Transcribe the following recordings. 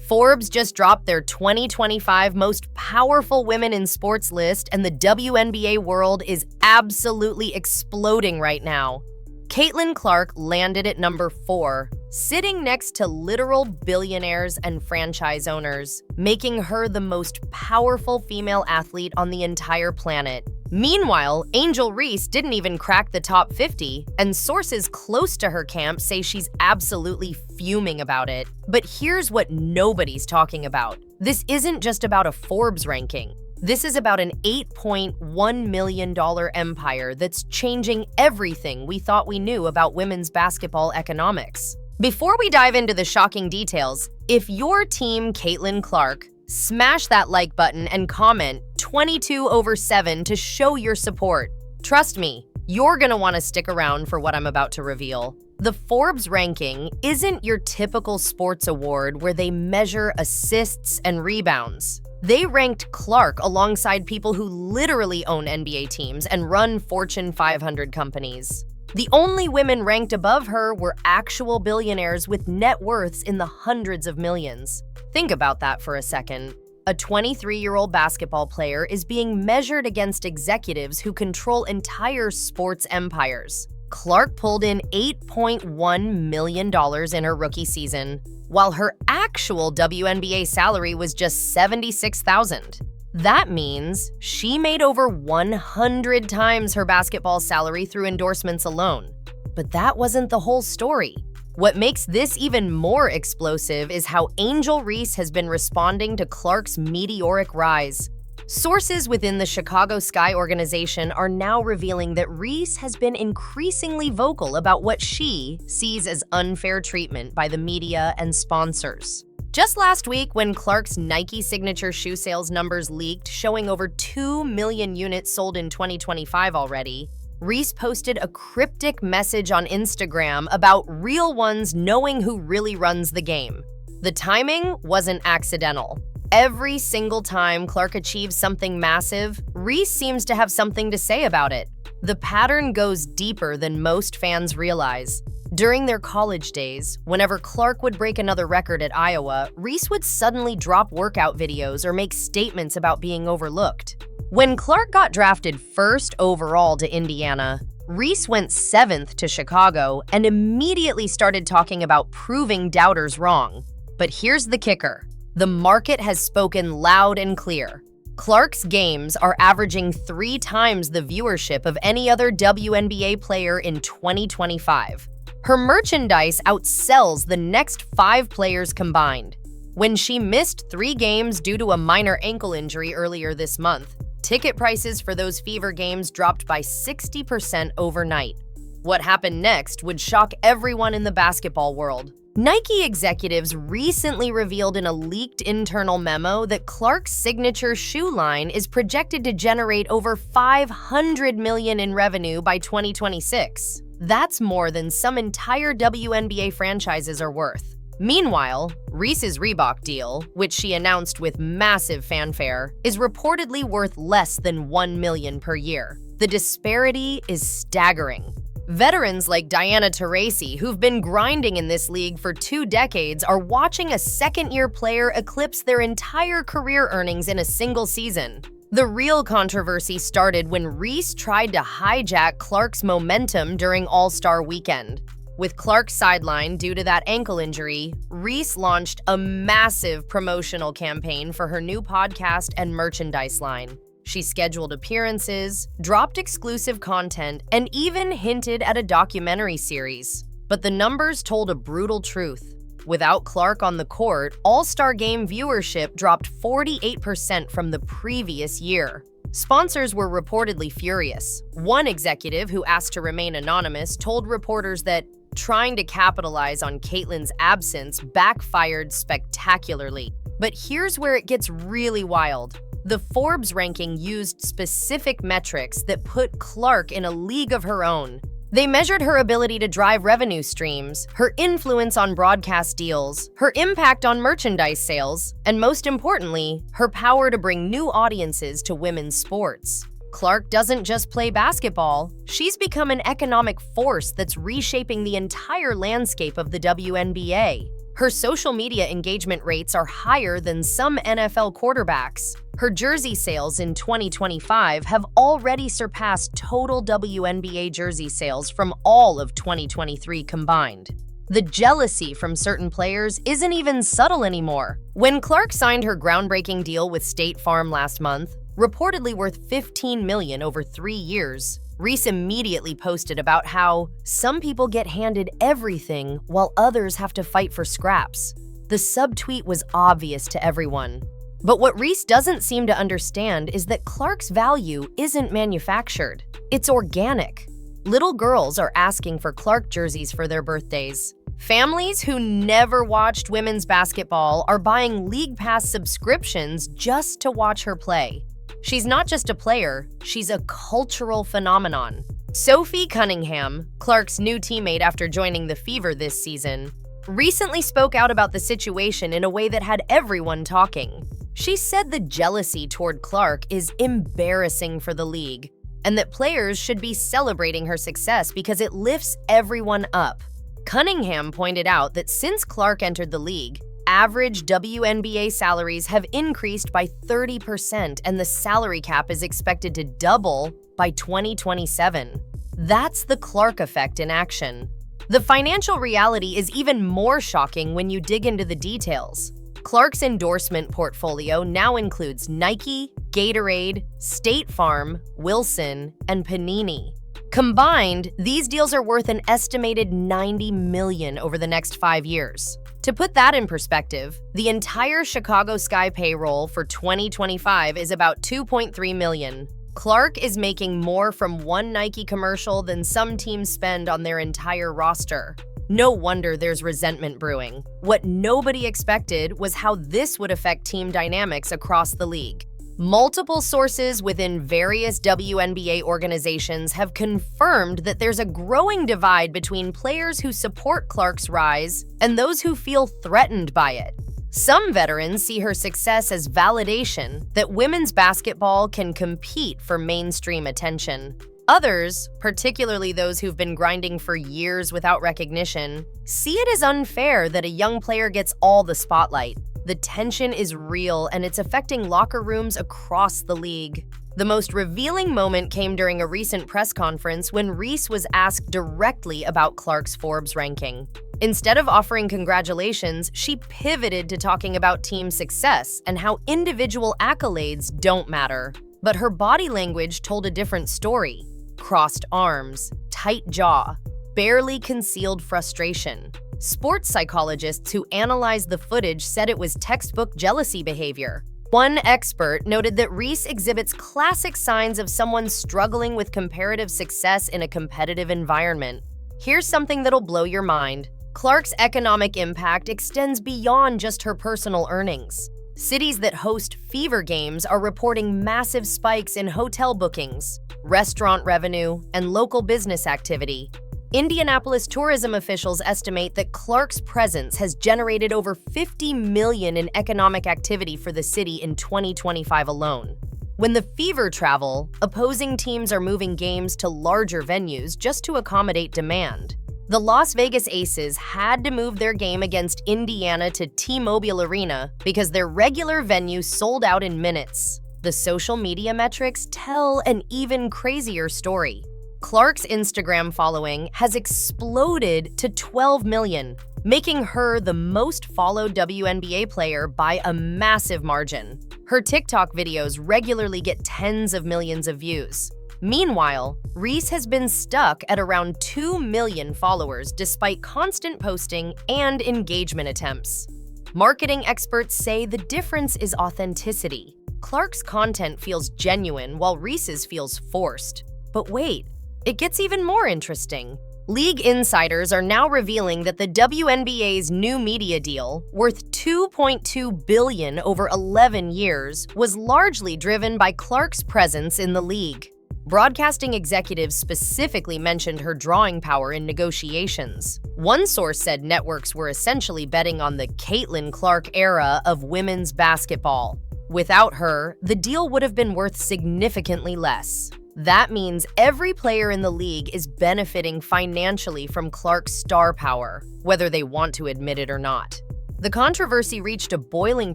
Forbes just dropped their 2025 most powerful women in sports list, and the WNBA world is absolutely exploding right now. Caitlin Clark landed at number 4, sitting next to literal billionaires and franchise owners, making her the most powerful female athlete on the entire planet. Meanwhile, Angel Reese didn't even crack the top 50, and sources close to her camp say she's absolutely fuming about it. But here's what nobody's talking about. This isn't just about a Forbes ranking. This is about an $8.1 million empire that's changing everything we thought we knew about women's basketball economics. Before we dive into the shocking details, if you're Team Caitlin Clark, smash that like button and comment 22/7 to show your support. Trust me, you're gonna want to stick around for what I'm about to reveal. The Forbes ranking isn't your typical sports award where they measure assists and rebounds. They ranked Clark alongside people who literally own NBA teams and run Fortune 500 companies. The only women ranked above her were actual billionaires with net worths in the hundreds of millions. Think about that for a second. A 23-year-old basketball player is being measured against executives who control entire sports empires. Clark pulled in $8.1 million in her rookie season, while her actual WNBA salary was just $76,000. That means she made over 100 times her basketball salary through endorsements alone. But that wasn't the whole story. What makes this even more explosive is how Angel Reese has been responding to Clark's meteoric rise. Sources within the Chicago Sky organization are now revealing that Reese has been increasingly vocal about what she sees as unfair treatment by the media and sponsors. Just last week, when Clark's Nike signature shoe sales numbers leaked, showing over 2 million units sold in 2025 already, Reese posted a cryptic message on Instagram about real ones knowing who really runs the game. The timing wasn't accidental. Every single time Clark achieves something massive, Reese seems to have something to say about it. The pattern goes deeper than most fans realize. During their college days, whenever Clark would break another record at Iowa, Reese would suddenly drop workout videos or make statements about being overlooked. When Clark got drafted first overall to Indiana, Reese went 7th to Chicago and immediately started talking about proving doubters wrong. But here's the kicker. The market has spoken loud and clear. Clark's games are averaging 3 times the viewership of any other WNBA player in 2025. Her merchandise outsells the next 5 players combined. When she missed 3 games due to a minor ankle injury earlier this month, ticket prices for those Fever games dropped by 60% overnight. What happened next would shock everyone in the basketball world. Nike executives recently revealed in a leaked internal memo that Clark's signature shoe line is projected to generate over $500 million in revenue by 2026. That's more than some entire WNBA franchises are worth. Meanwhile, Reese's Reebok deal, which she announced with massive fanfare, is reportedly worth less than $1 million per year. The disparity is staggering. Veterans like Diana Taurasi, who've been grinding in this league for 2 decades, are watching a second-year player eclipse their entire career earnings in a single season. The real controversy started when Reese tried to hijack Clark's momentum during All-Star Weekend. With Clark sidelined due to that ankle injury, Reese launched a massive promotional campaign for her new podcast and merchandise line. She scheduled appearances, dropped exclusive content, and even hinted at a documentary series. But the numbers told a brutal truth. Without Clark on the court, All-Star Game viewership dropped 48% from the previous year. Sponsors were reportedly furious. One executive, who asked to remain anonymous, told reporters that trying to capitalize on Caitlin's absence backfired spectacularly. But here's where it gets really wild. The Forbes ranking used specific metrics that put Clark in a league of her own. They measured her ability to drive revenue streams, her influence on broadcast deals, her impact on merchandise sales, and most importantly, her power to bring new audiences to women's sports. Clark doesn't just play basketball, she's become an economic force that's reshaping the entire landscape of the WNBA. Her social media engagement rates are higher than some NFL quarterbacks. Her jersey sales in 2025 have already surpassed total WNBA jersey sales from all of 2023 combined. The jealousy from certain players isn't even subtle anymore. When Clark signed her groundbreaking deal with State Farm last month, reportedly worth $15 million over 3 years, Reese immediately posted about how some people get handed everything while others have to fight for scraps. The subtweet was obvious to everyone. But what Reese doesn't seem to understand is that Clark's value isn't manufactured. It's organic. Little girls are asking for Clark jerseys for their birthdays. Families who never watched women's basketball are buying League Pass subscriptions just to watch her play. She's not just a player, she's a cultural phenomenon. Sophie Cunningham, Clark's new teammate after joining the Fever this season, recently spoke out about the situation in a way that had everyone talking. She said the jealousy toward Clark is embarrassing for the league, and that players should be celebrating her success because it lifts everyone up. Cunningham pointed out that since Clark entered the league, average WNBA salaries have increased by 30%, and the salary cap is expected to double by 2027. That's the Clark effect in action. The financial reality is even more shocking when you dig into the details. Clark's endorsement portfolio now includes Nike, Gatorade, State Farm, Wilson, and Panini. Combined, these deals are worth an estimated $90 million over the next 5 years. To put that in perspective, the entire Chicago Sky payroll for 2025 is about $2.3 million. Clark is making more from one Nike commercial than some teams spend on their entire roster. No wonder there's resentment brewing. What nobody expected was how this would affect team dynamics across the league. Multiple sources within various WNBA organizations have confirmed that there's a growing divide between players who support Clark's rise and those who feel threatened by it. Some veterans see her success as validation that women's basketball can compete for mainstream attention. Others, particularly those who've been grinding for years without recognition, see it as unfair that a young player gets all the spotlight. The tension is real, and it's affecting locker rooms across the league. The most revealing moment came during a recent press conference when Reese was asked directly about Clark's Forbes ranking. Instead of offering congratulations, she pivoted to talking about team success and how individual accolades don't matter. But her body language told a different story. Crossed arms, tight jaw, barely concealed frustration. Sports psychologists who analyzed the footage said it was textbook jealousy behavior. One expert noted that Reese exhibits classic signs of someone struggling with comparative success in a competitive environment. Here's something that'll blow your mind. Clark's economic impact extends beyond just her personal earnings. Cities that host Fever games are reporting massive spikes in hotel bookings, restaurant revenue, and local business activity. Indianapolis tourism officials estimate that Clark's presence has generated over $50 million in economic activity for the city in 2025 alone. When the Fever travel, opposing teams are moving games to larger venues just to accommodate demand. The Las Vegas Aces had to move their game against Indiana to T-Mobile Arena because their regular venue sold out in minutes. The social media metrics tell an even crazier story. Clark's Instagram following has exploded to 12 million, making her the most followed WNBA player by a massive margin. Her TikTok videos regularly get tens of millions of views. Meanwhile, Reese has been stuck at around 2 million followers despite constant posting and engagement attempts. Marketing experts say the difference is authenticity. Clark's content feels genuine while Reese's feels forced. But wait, it gets even more interesting. League insiders are now revealing that the WNBA's new media deal, worth $2.2 billion over 11 years, was largely driven by Clark's presence in the league. Broadcasting executives specifically mentioned her drawing power in negotiations. One source said networks were essentially betting on the Caitlin Clark era of women's basketball. Without her, the deal would have been worth significantly less. That means every player in the league is benefiting financially from Clark's star power, whether they want to admit it or not. The controversy reached a boiling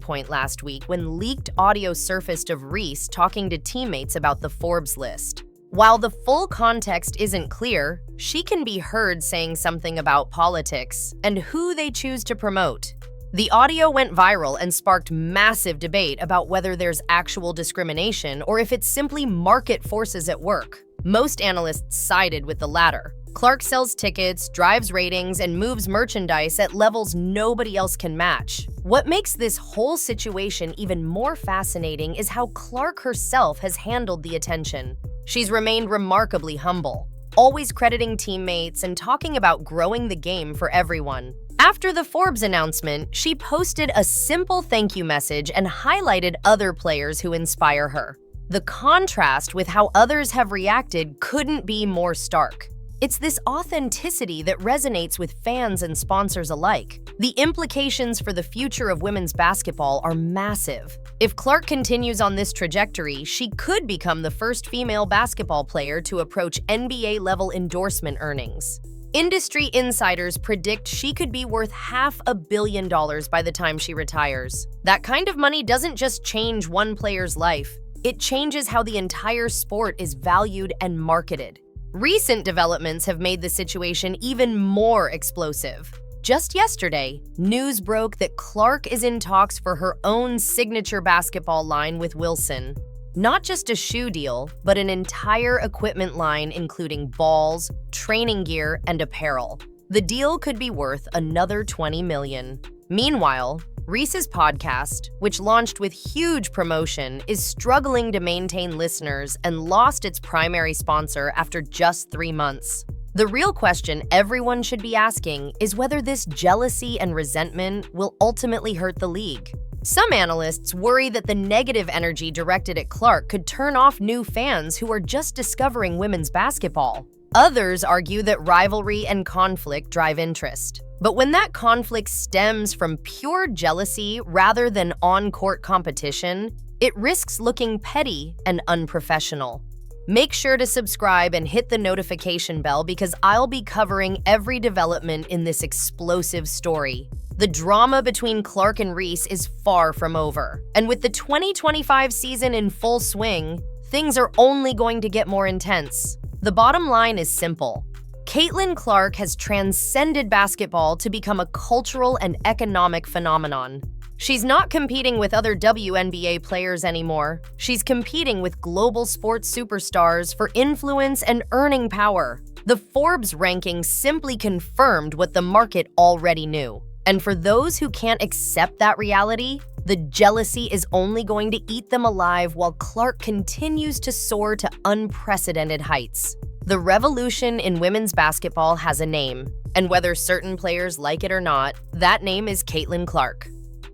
point last week when leaked audio surfaced of Reese talking to teammates about the Forbes list. While the full context isn't clear, she can be heard saying something about politics and who they choose to promote. The audio went viral and sparked massive debate about whether there's actual discrimination or if it's simply market forces at work. Most analysts sided with the latter. Clark sells tickets, drives ratings, and moves merchandise at levels nobody else can match. What makes this whole situation even more fascinating is how Clark herself has handled the attention. She's remained remarkably humble, always crediting teammates and talking about growing the game for everyone. After the Forbes announcement, she posted a simple thank you message and highlighted other players who inspire her. The contrast with how others have reacted couldn't be more stark. It's this authenticity that resonates with fans and sponsors alike. The implications for the future of women's basketball are massive. If Clark continues on this trajectory, she could become the first female basketball player to approach NBA-level endorsement earnings. Industry insiders predict she could be worth $500 million by the time she retires. That kind of money doesn't just change one player's life, it changes how the entire sport is valued and marketed. Recent developments have made the situation even more explosive. Just yesterday, news broke that Clark is in talks for her own signature basketball line with Wilson. Not just a shoe deal, but an entire equipment line including balls, training gear, and apparel. The deal could be worth another $20 million. Meanwhile, Reese's podcast, which launched with huge promotion, is struggling to maintain listeners and lost its primary sponsor after just 3 months. The real question everyone should be asking is whether this jealousy and resentment will ultimately hurt the league. Some analysts worry that the negative energy directed at Clark could turn off new fans who are just discovering women's basketball. Others argue that rivalry and conflict drive interest. But when that conflict stems from pure jealousy rather than on-court competition, it risks looking petty and unprofessional. Make sure to subscribe and hit the notification bell because I'll be covering every development in this explosive story. The drama between Clark and Reese is far from over. And with the 2025 season in full swing, things are only going to get more intense. The bottom line is simple. Caitlin Clark has transcended basketball to become a cultural and economic phenomenon. She's not competing with other WNBA players anymore. She's competing with global sports superstars for influence and earning power. The Forbes ranking simply confirmed what the market already knew. And for those who can't accept that reality, the jealousy is only going to eat them alive while Clark continues to soar to unprecedented heights. The revolution in women's basketball has a name, and whether certain players like it or not, that name is Caitlin Clark.